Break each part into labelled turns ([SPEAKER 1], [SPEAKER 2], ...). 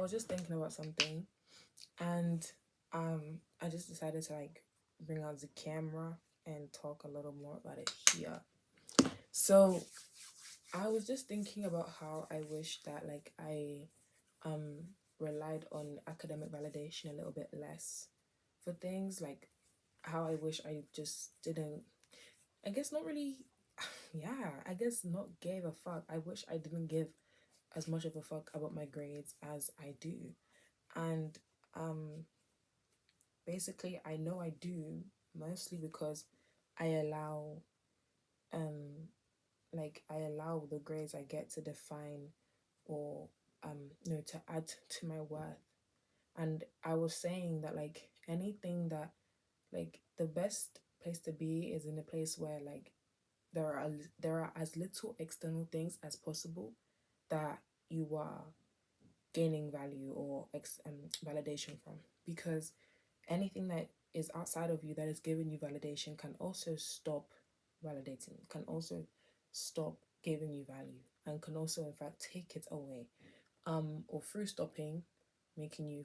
[SPEAKER 1] was just thinking about something, and I just decided to like bring out the camera and talk a little more about it here. So I was just thinking about how I wish that like I relied on academic validation a little bit less for things, like how I wish I just didn't, I guess not really, yeah, I guess not gave a fuck. I wish I didn't give as much of a fuck about my grades as I do. And um basically I know I do, mostly because I allow um I allow the grades I get to define, or to add to my worth. And I was saying that like anything that, like, the best place to be is in a place where like there are as little external things as possible that you are gaining value or validation from, because anything that is outside of you that is giving you validation can also stop validating, can also stop giving you value, and can also in fact take it away, or through stopping making you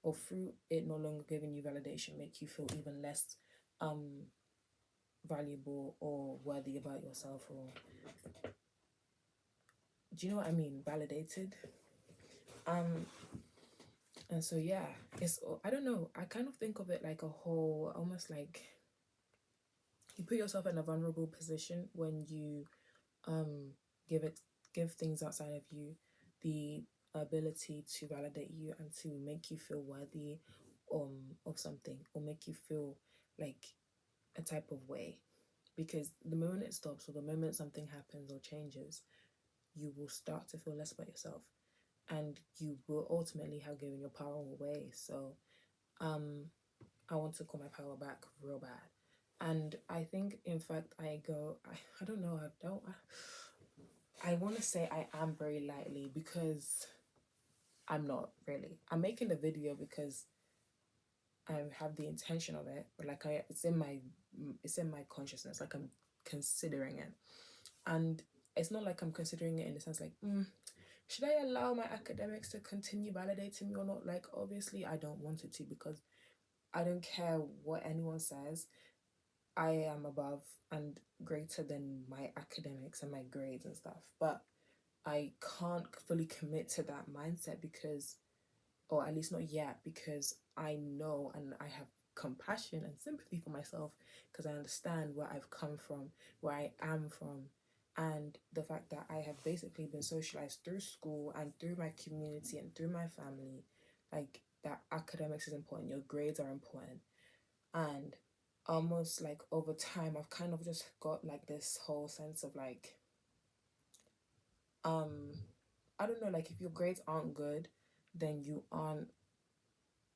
[SPEAKER 1] or through it no longer giving you validation, make you feel even less um valuable or worthy about yourself, or do you know what I mean, validated. um and so yeah, it's, I don't know, I kind of think of it like a whole, almost like you put yourself in a vulnerable position when you um give it give things outside of you the ability to validate you and to make you feel worthy of something, or make you feel like a type of way. Because the moment it stops, or the moment something happens or changes, you will start to feel less about yourself, and you will ultimately have given your power away. So um I want to call my power back real bad. And I think, in fact, I don't know, I want to say I am very lightly, because I'm not really. I'm making the video because I have the intention of it, but like it's in my consciousness, like I'm considering it. And it's not like I'm considering it in the sense like, should I allow my academics to continue validating me or not? Like, obviously I don't want it to, because I don't care what anyone says. I am above and greater than my academics and my grades and stuff. But I can't fully commit to that mindset because, or at least not yet, because I know and I have compassion and sympathy for myself, because I understand where I've come from, where I am from, and the fact that I have basically been socialized through school and through my community and through my family, like that academics is important, your grades are important. And almost like over time I've kind of just got like this whole sense of like, I don't know, like if your grades aren't good, then you aren't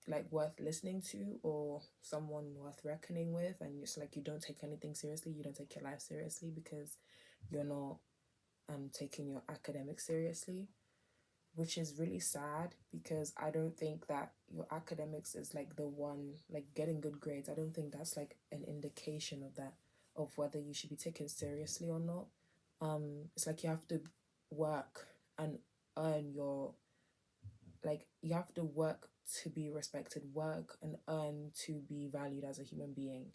[SPEAKER 1] like worth listening to, or someone worth reckoning with, and it's like you don't take anything seriously, you don't take your life seriously, because you're not taking your academics seriously, which is really sad, because I don't think that your academics is like the one, like getting good grades, I don't think that's like an indication of that, of whether you should be taken seriously or not. It's like you have to work and earn your, like you have to work to be respected, work and earn to be valued as a human being.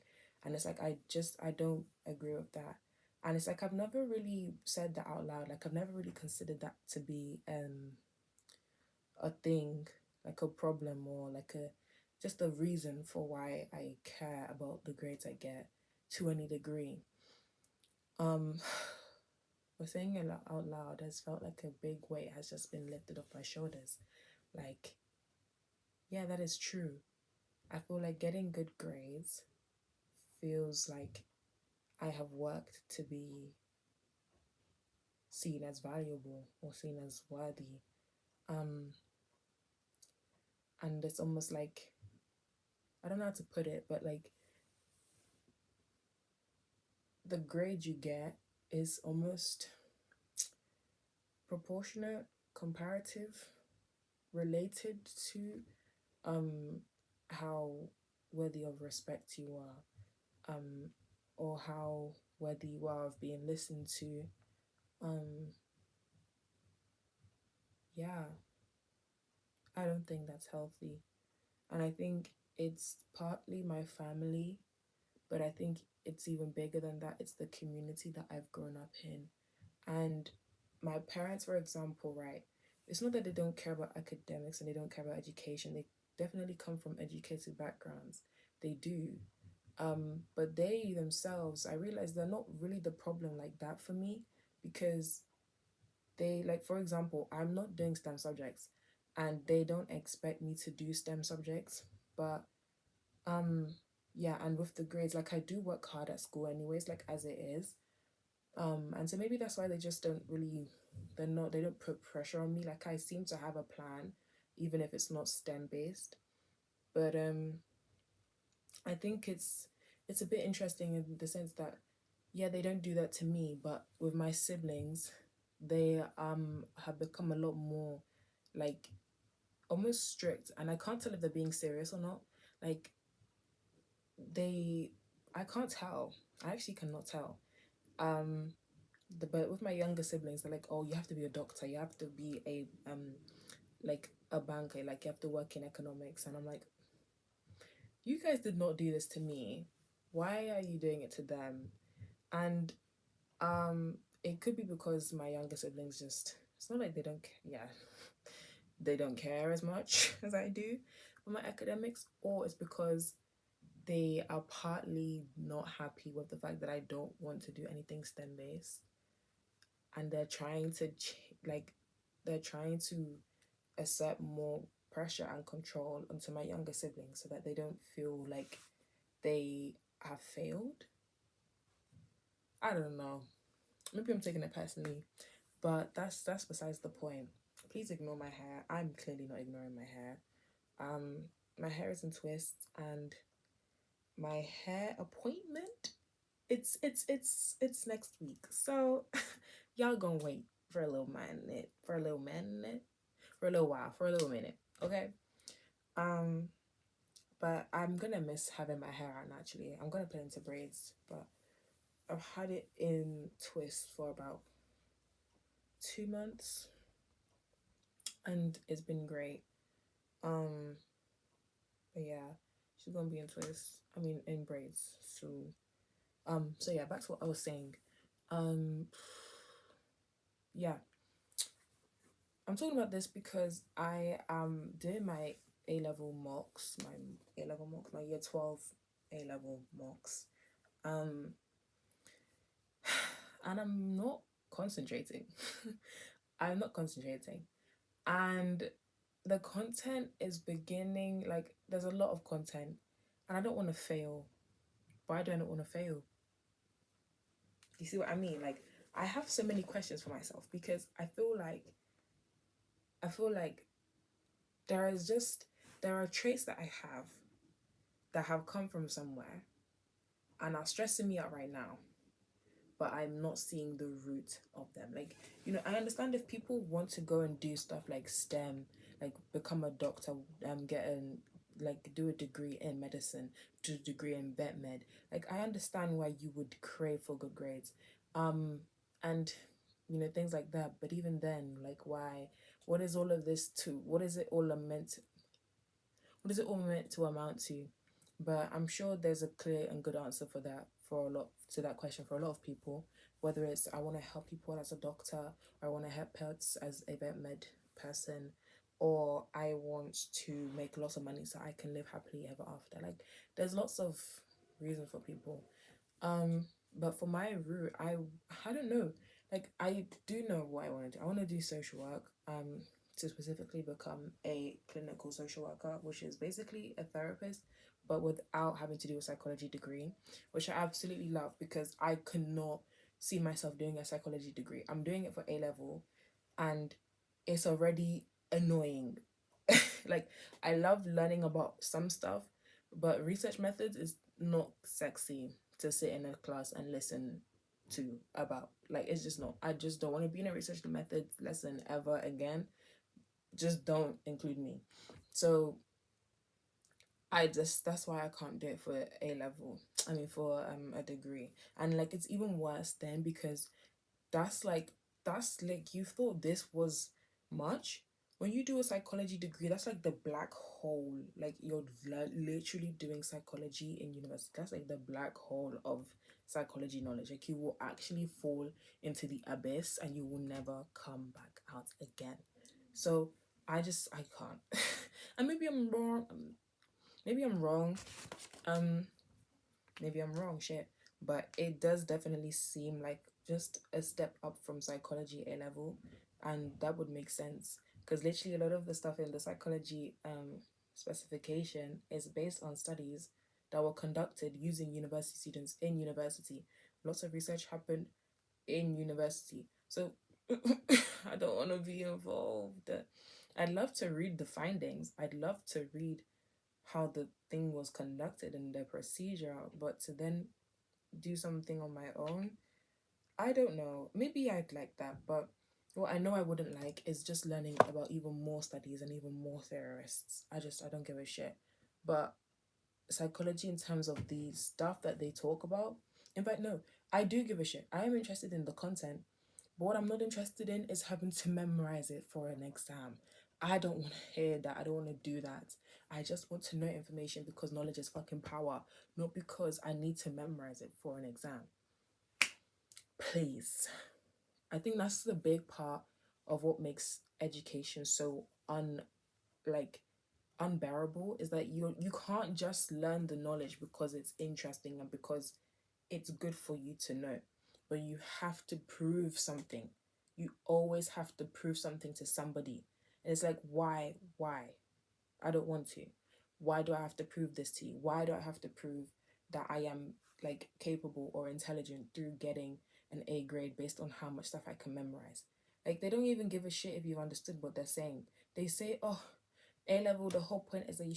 [SPEAKER 1] And it's like I don't agree with that. And it's like I've never really said that out loud, like I've never really considered that to be a thing, like a problem, or like a just a reason for why I care about the grades I get to any degree. um but saying it out loud has felt like a big weight has just been lifted off my shoulders. Like, yeah, that is true. I feel like getting good grades feels like I have worked to be seen as valuable or seen as worthy. Um, and it's almost like, I don't know how to put it, but like the grade you get is almost proportionate, comparative, related to how worthy of respect you are, or how worthy you are of being listened to. um yeah, I don't think that's healthy. And I think it's partly my family, but I think it's even bigger than that. It's the community that I've grown up in. And my parents, for example, right? It's not that they don't care about academics and they don't care about education. They definitely come from educated backgrounds. They do. But they themselves, I realize they're not really the problem like that for me, because they, like, for example, I'm not doing STEM subjects and they don't expect me to do STEM subjects. But um yeah, and with the grades, like, I do work hard at school anyways, like, as it is. And so maybe that's why they just don't really, they don't put pressure on me. Like, I seem to have a plan, even if it's not STEM based. But I think it's a bit interesting in the sense that, yeah, they don't do that to me, but with my siblings, they have become a lot more, like, almost strict, and I can't tell if they're being serious or not. Like, they, I can't tell. I actually cannot tell. Um but with my younger siblings, they're like, oh, you have to be a doctor, you have to be a like a banker, like you have to work in economics. And I'm like, you guys did not do this to me. Why are you doing it to them? And it could be because my younger siblings just, it's not like they don't yeah, they don't care as much as I do with my academics, or it's because they are partly not happy with the fact that I don't want to do anything STEM based, and they're trying to like, they're trying to assert more pressure and control onto my younger siblings so that they don't feel like they have failed. I don't know. Maybe I'm taking it personally, but that's besides the point. Please ignore my hair. I'm clearly not ignoring my hair. My hair is in twists, and my hair appointment, it's next week. So y'all gonna wait for a little minute, for a little minute, for a little while, for a little minute, okay? Um, but I'm gonna miss having my hair out naturally. I'm gonna put it into braids, but I've had it in twists for about 2 months, and it's been great. Um, but yeah, she's gonna be in twists. I mean, in braids soon. So yeah, back to what I was saying. Um, yeah, I'm talking about this because I am doing my A level mocks, my year 12 A level mocks. Um, and I'm not concentrating. I'm not concentrating. And the content is beginning, like, there's a lot of content, and I don't want to fail. Why do I not want to fail? You see what I mean? Like, I have so many questions for myself because I feel like there are traits that I have that have come from somewhere and are stressing me out right now, but I'm not seeing the root of them. Like, I understand if people want to go and do stuff like STEM, like become a doctor, get an like do a degree in medicine, do a degree in vet med. Like, I understand why you would crave for good grades, and things like that. But even then, like, why? What is all of this to? What is it all meant to amount to? But I'm sure there's a clear and good answer for that, for a lot to that question for a lot of people. Whether it's I want to help people as a doctor, or I want to help pets as a vet med person, or I want to make lots of money so I can live happily ever after. Like, there's lots of reasons for people. But for my route, I don't know. Like, I do know what I want to do. I want to do social work. To specifically become a clinical social worker, which is basically a therapist, but without having to do a psychology degree, which I absolutely love because I could not see myself doing a psychology degree. I'm doing it for A level, and it's already annoying. Like, I love learning about some stuff, but research methods is not sexy to sit in a class and listen to about. Like, it's just not. I just don't want to be in a research methods lesson ever again. Just don't include me. So that's why I can't do it for A level. I mean, for a degree. And like, it's even worse then because that's like you thought this was much when you do a psychology degree, that's like the black hole. Like you're literally doing psychology in university. That's like the black hole of psychology knowledge. Like you will actually fall into the abyss and you will never come back out again. So I can't. And maybe I'm wrong. Maybe I'm wrong. Um, maybe I'm wrong. Shit. But it does definitely seem like just a step up from psychology A level, and that would make sense because literally a lot of the stuff in the psychology specification is based on studies that were conducted using university students in university. Lots of research happened in university, so I don't want to be involved. I'd love to read the findings. I'd love to read how the thing was conducted and the procedure, but to then do something on my own, I don't know. Maybe I'd like that, but what I know I wouldn't like is just learning about even more studies and even more theorists. I don't give a shit. But psychology in terms of the stuff that they talk about, in fact, no, I do give a shit. I am interested in the content, but what I'm not interested in is having to memorize it for an exam. I don't want to hear that. I don't want to do that. I just want to know information because knowledge is fucking power, not because I need to memorize it for an exam. Please. I think that's the big part of what makes education so unbearable, is that you can't just learn the knowledge because it's interesting and because it's good for you to know, but you have to prove something. You always have to prove something to somebody. And it's like, why? I don't want to. Why do I have to prove this to you? Why do I have to prove that I am like capable or intelligent through getting an A grade based on how much stuff I can memorize? Like they don't even give a shit if you've understood what they're saying. They say, oh, A level, the whole point is that you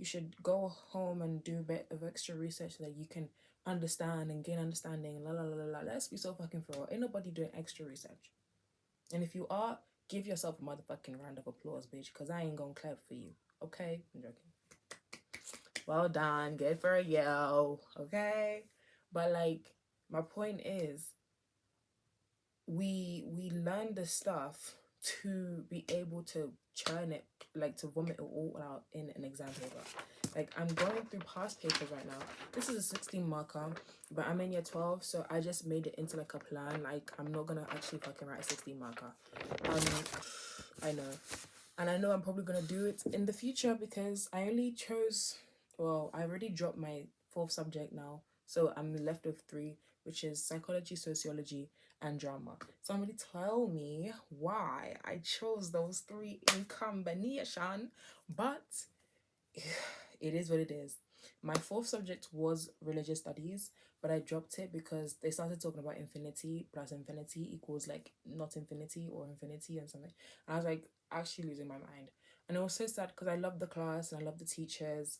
[SPEAKER 1] should go home and do a bit of extra research so that you can understand and gain understanding. La la la la la. Let's be so fucking for real. Ain't nobody doing extra research. And if you are, give yourself a motherfucking round of applause, bitch, because I ain't gonna clap for you. Okay? I'm joking. Well done. Good for you. Okay? But like, my point is, we learn the stuff to be able to churn it, like to vomit it all out in an exam paper. Like I'm going through past papers right now. This is a 16 marker, but I'm in year 12, so I just made it into like a plan. Like I'm not gonna actually fucking write a 16 marker. I know. And I know I'm probably gonna do it in the future because I only chose, well, I already dropped my 4th subject now. So I'm left with 3, which is psychology, sociology, and drama. Somebody tell me why I chose those 3 in combination, but it is what it is. My 4th subject was religious studies, but I dropped it because they started talking about infinity plus infinity equals like not infinity or infinity and something. And I was like actually losing my mind. And it was so sad because I loved the class and I loved the teachers.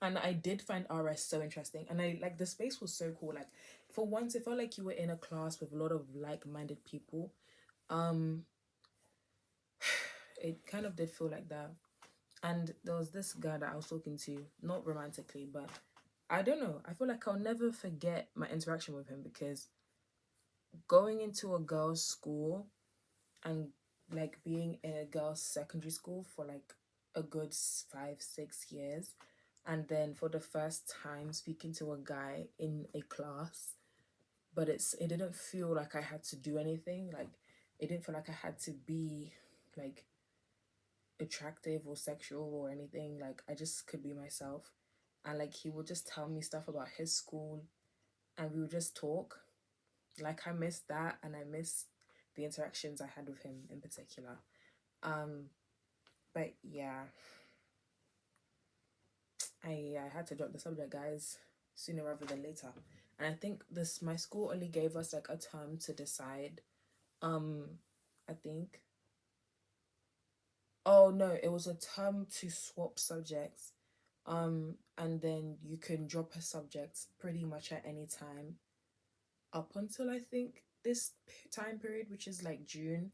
[SPEAKER 1] And I did find RS so interesting. And I like the space was so cool. Like for once it felt like you were in a class with a lot of like-minded people. It kind of did feel like that. And there was this guy that I was talking to, not romantically, but I don't know. I feel like I'll never forget my interaction with him because going into a girls' school and like being in a girls' secondary school for like a good 5-6 years, and then for the first time speaking to a guy in a class, but it didn't feel like I had to do anything. Like it didn't feel like I had to be like attractive or sexual or anything. Like I just could be myself, and like he would just tell me stuff about his school and we would just talk. Like I miss that, and I miss the interactions I had with him in particular. But yeah, I had to drop the subject, guys, sooner rather than later. And I think my school only gave us like a term to decide. I think, oh no, it was a term to swap subjects. And then you can drop a subject pretty much at any time up until I think this time period, which is like June,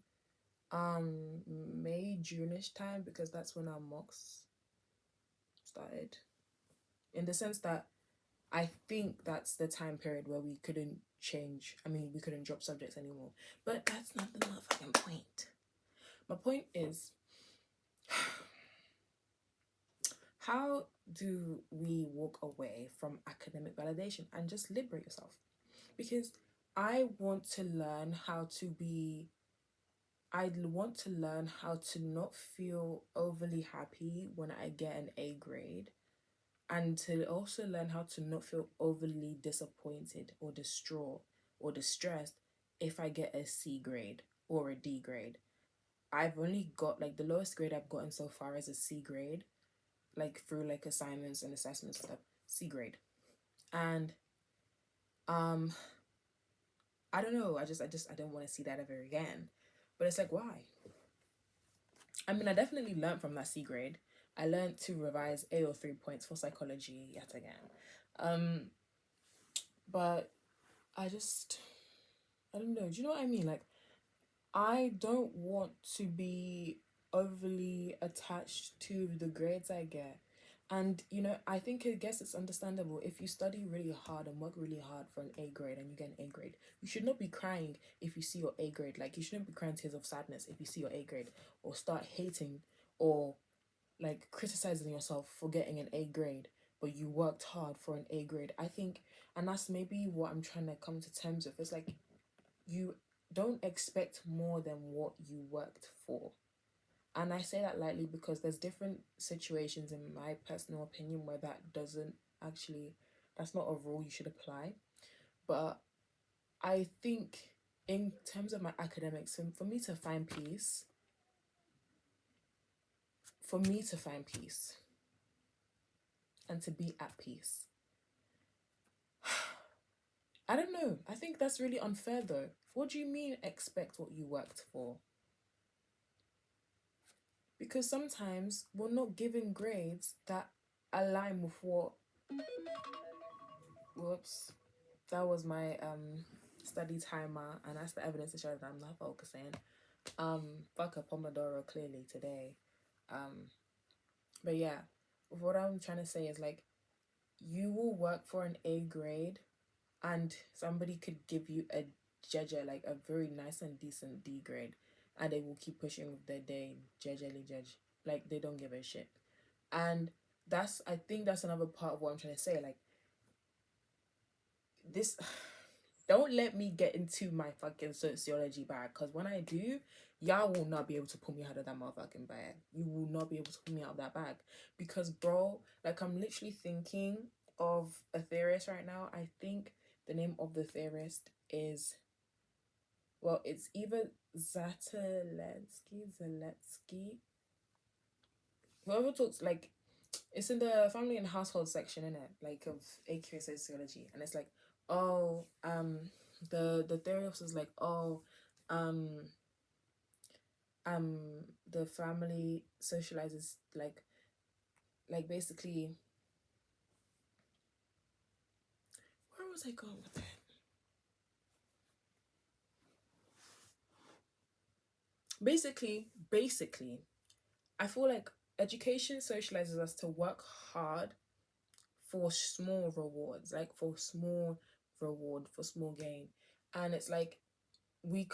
[SPEAKER 1] May, June-ish time, because that's when our mocks started. In the sense that I think that's the time period where we couldn't we couldn't drop subjects anymore. But that's not the motherfucking point. My point is, how do we walk away from academic validation and just liberate yourself? Because I want to learn how to be, I want to learn how to not feel overly happy when I get an A grade, and to also learn how to not feel overly disappointed or distraught or distressed if I get a C grade or a D grade. I've only got, like, the lowest grade I've gotten so far is a C grade, like through like assignments and assessments and stuff. C grade. And I don't know, I don't want to see that ever again. But it's like, why? I mean, I definitely learned from that C grade. I learned to revise AO3 points for psychology yet again. But I don't know. Do you know what I mean? Like, I don't want to be overly attached to the grades I get. And, I think, I guess it's understandable if you study really hard and work really hard for an A grade and you get an A grade. You should not be crying if you see your A grade. Like, you shouldn't be crying tears of sadness if you see your A grade, or start hating or like criticizing yourself for getting an A grade, but you worked hard for an A grade. I think, and that's maybe what I'm trying to come to terms with. It's like, you don't expect more than what you worked for. And I say that lightly because there's different situations, in my personal opinion, where that doesn't actually, that's not a rule you should apply. But I think in terms of my academics, for me to find peace, and to be at peace, I don't know. I think that's really unfair though. What do you mean expect what you worked for? Because sometimes we're not given grades that align with what, whoops, that was my study timer, and that's the evidence to show that I'm not focusing. Fuck a Pomodoro clearly today. But yeah, what I'm trying to say is, like, you will work for an A grade and somebody could give you a jeje, like a very nice and decent D grade, and they will keep pushing with their day, jejely judge, like they don't give a shit. And I think that's another part of what I'm trying to say. Like, this, don't let me get into my fucking sociology bag, because when I do, y'all will not be able to pull me out of that motherfucking bag. You will not be able to pull me out of that bag. Because, bro, like, I'm literally thinking of a theorist right now. I think the name of the theorist is, well, it's either Zeletsky. Whoever talks, like, it's in the family and household section, innit? Like, of AQ sociology. And it's like, oh, the theorist is like, oh, um, the family socializes, like basically, where was I going with that? Basically, I feel like education socializes us to work hard for small rewards, like for small reward, for small gain. And it's like, we're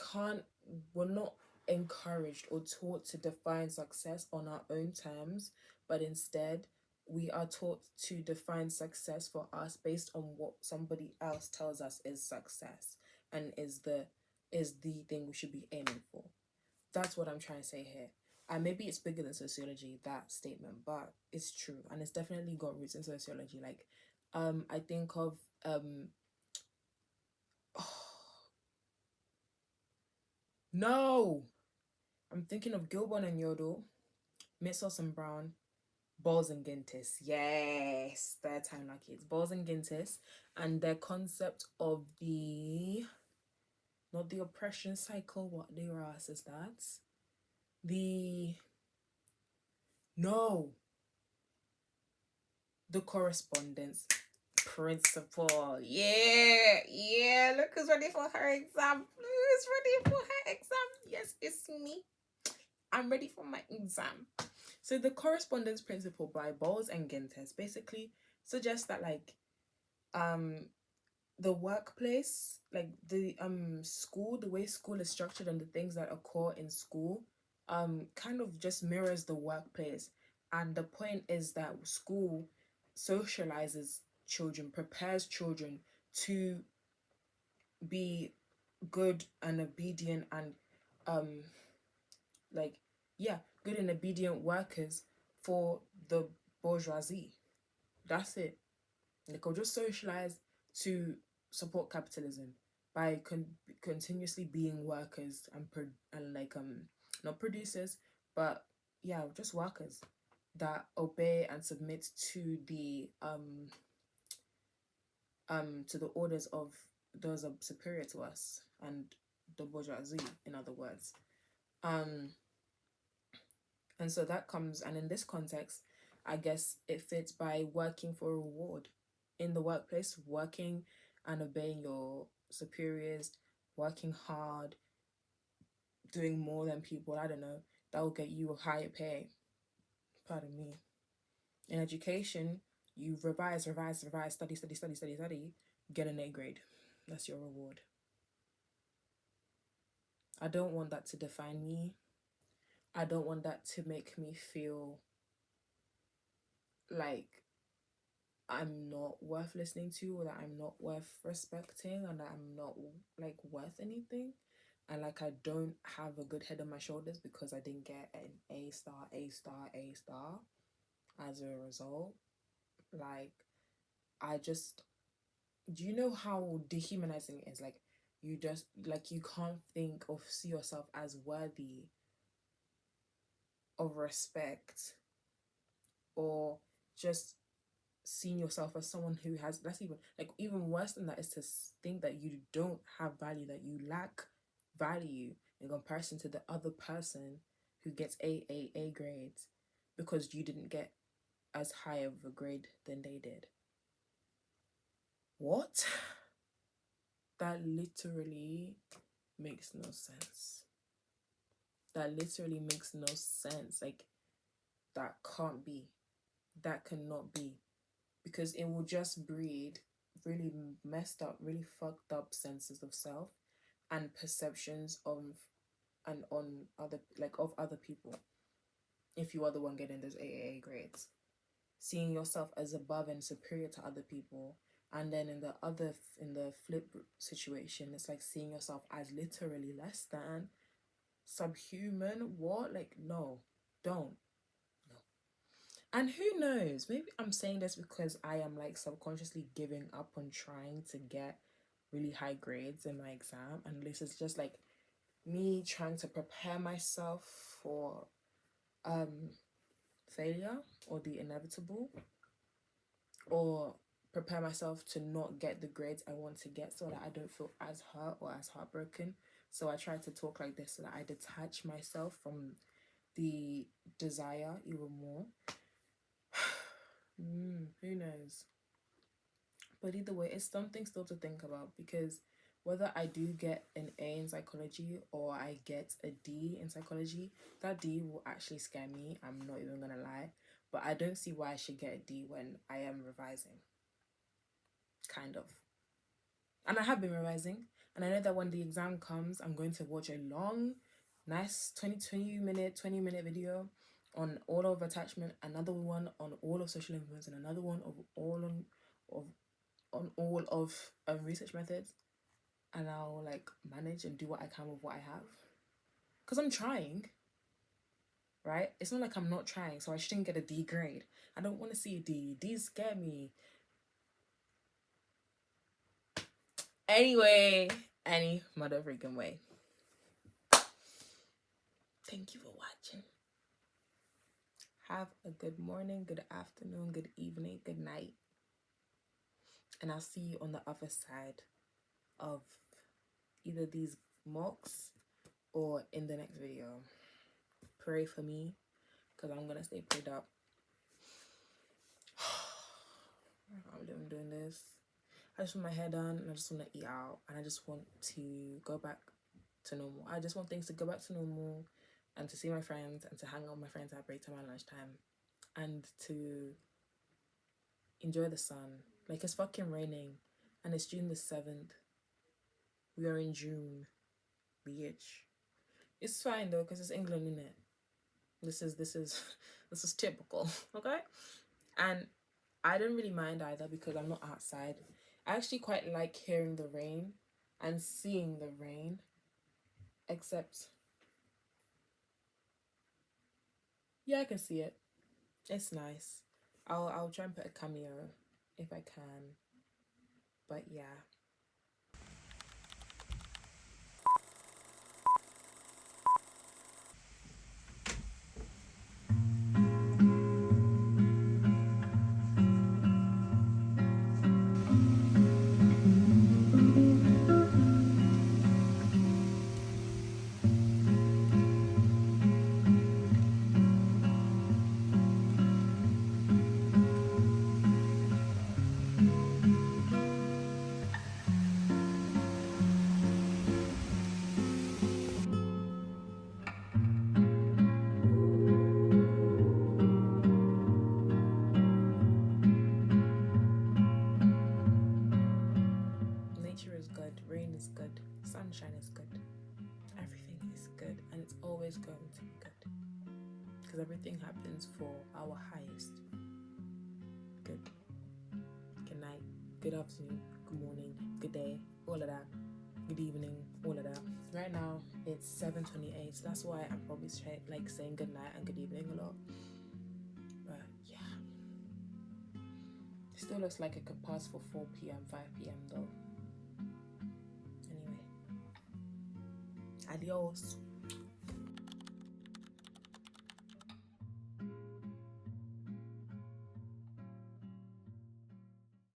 [SPEAKER 1] not encouraged or taught to define success on our own terms, but instead we are taught to define success for us based on what somebody else tells us is success and is the thing we should be aiming for. That's what I'm trying to say here. And maybe it's bigger than sociology, that statement, but it's true, and it's definitely got roots in sociology. Like, I think of no, I'm thinking of Gilbon and Yodel, Mitsos and Brown, Balls and Gintis. Yes, third time lucky. It's Balls and Gintis, and their concept of not the oppression cycle, what their ass is that? The correspondence principle. Yeah, look who's ready for her exam. Who's ready for her exam? Yes, it's me. I'm ready for my exam. So the correspondence principle by Bowles and Gintes basically suggests that, like, the workplace, like the school, the way school is structured and the things that occur in school kind of just mirrors the workplace. And the point is that school socializes children, prepares children to be good and obedient and um like yeah, good and obedient workers for the bourgeoisie. That's it. Like, I'll just socialize to support capitalism by continuously being workers and not producers, but yeah, just workers that obey and submit to the orders of those superior to us and the bourgeoisie, in other words. Um, and so that comes, and in this context, I guess it fits by working for a reward in the workplace, working and obeying your superiors, working hard, doing more than people, I don't know, that will get you a higher pay. Pardon me. In education, you revise, study, get an A grade. That's your reward. I don't want that to define me. I don't want that to make me feel like I'm not worth listening to, or that I'm not worth respecting, and that I'm not like worth anything, and like I don't have a good head on my shoulders because I didn't get an A star as a result. Like, I just, do you know how dehumanizing it is? Like, you just, like, you can't think or see yourself as worthy of respect, or just seeing yourself as someone who has, that's even worse than that, is to think that you don't have value, that you lack value in comparison to the other person who gets A grades because you didn't get as high of a grade than they did. What? That literally makes no sense. That literally makes no sense. Like, that can't be. That cannot be. Because it will just breed really messed up, really fucked up senses of self and perceptions of and on other, like, of other people. If you are the one getting those AAA grades, seeing yourself as above and superior to other people, and then in the flip situation, it's like seeing yourself as literally less than, subhuman. What? Like, no, don't. No. And who knows, maybe I'm saying this because I am like subconsciously giving up on trying to get really high grades in my exam, and this is just like me trying to prepare myself for failure or the inevitable, or prepare myself to not get the grades I want to get so that I don't feel as hurt or as heartbroken. So I try to talk like this so that I detach myself from the desire even more. Who knows? But either way, it's something still to think about, because whether I do get an A in psychology or I get a D in psychology, that D will actually scare me. I'm not even gonna lie. But I don't see why I should get a D when I am revising. Kind of. And I have been revising. And I know that when the exam comes, I'm going to watch a long, nice 20 minute video on all of attachment, another one on all of social influence, and another one on all of research methods, and I'll like manage and do what I can with what I have, because I'm trying, right? It's not like I'm not trying, so I shouldn't get a D grade. I don't want to see a D. D's scare me. Anyway, any mother freaking way. Thank you for watching. Have a good morning, good afternoon, good evening, good night. And I'll see you on the other side of either these mocks or in the next video. Pray for me, because I'm gonna stay prayed up. I'm doing this. I just want my hair done, and I just want to eat out, and I just want to go back to normal. I just want things to go back to normal, and to see my friends, and to hang out with my friends at break time and lunchtime, and to enjoy the sun. Like, it's fucking raining, and it's June the 7th. We are in June, bitch. It's fine though, because it's England, isn't it? This is this is typical. Okay. And I don't really mind either because I'm not outside. I actually quite like hearing the rain and seeing the rain, except yeah, I can see it. It's nice. I'll try and put a cameo if I can. But yeah. Nature is good, rain is good, sunshine is good, everything is good, and it's always going to be good because everything happens for our highest good. Good night, good afternoon, good morning, good day, all of that, good evening, all of that. Right now it's 7:28, so that's why I'm probably like saying good night and good evening a lot. But yeah, it still looks like it could pass for 4 p.m, 5 p.m though. Anyway, adios.